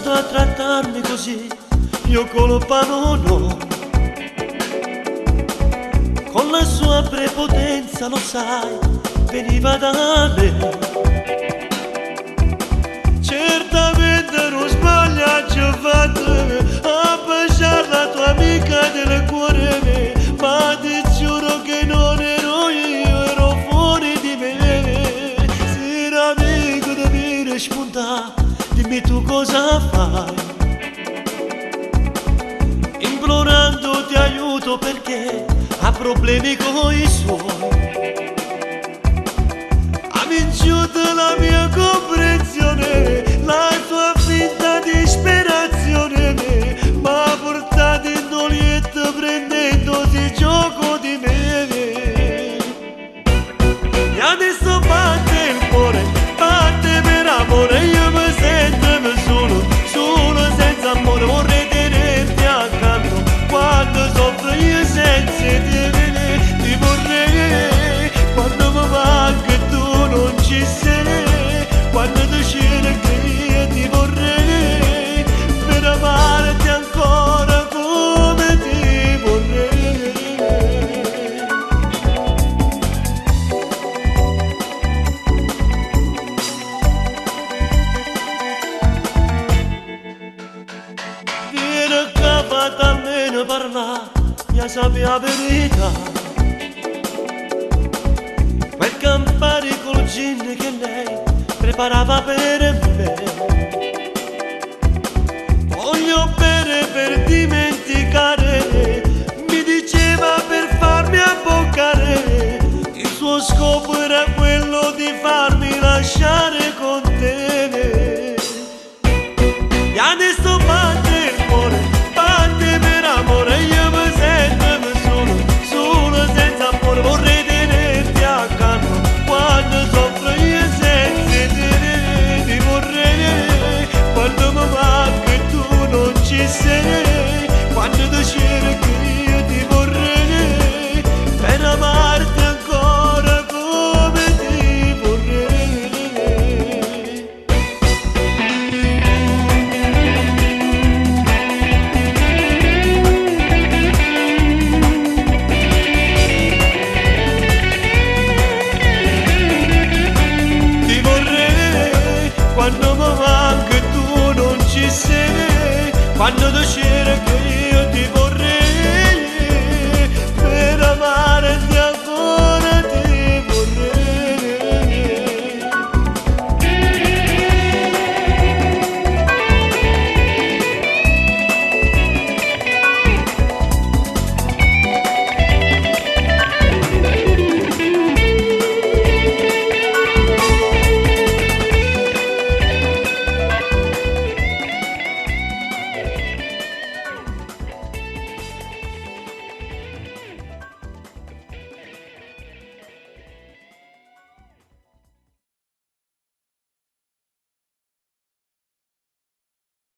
cominciato a trattarmi così, io colpa non ho. Con la sua prepotenza, lo sai, veniva da me. Certamente non sbagliaggio fatto a baciare la tua amica del cuore, ma ti giuro che non ero io, ero fuori di me. Se l'amico devi spuntare, dimmi tu cosa fai. Implorando ti aiuto perché ha problemi con i suoi. Ha vinciuto la mia comprensione, la tua finta disperazione, m'ha portato in dolietto prendendosi gioco di me. E adesso batte il cuore, batte per amore, io mi sento solo, solo senza amore. Vorrei tenerti accanto quando soffro io senza te. Ti vorrei quando mi manca e tu non ci sei, quando tu cerchi io ti vorrei per amarti ancora come ti vorrei. Vieni qua, fate almeno parlare, mi sappi la verità. Quel Campari col gin che lei preparava per me, voglio bere per dimenticare, mi diceva per farmi abboccare. Il suo scopo era quello di farmi lasciare con te. E adesso batte il cuore, batte per amore, io mi sento solo, solo senza amore. Vorrei tenerti accanto quando soffro io senza te. Ti vorrei quando mi manca e tu non ci sei, quando tu cerchi io ti vorrei per amarti ancora come ti vorrei. Ti vorrei quando mi manca e tu non ci sei, quando tu cerchi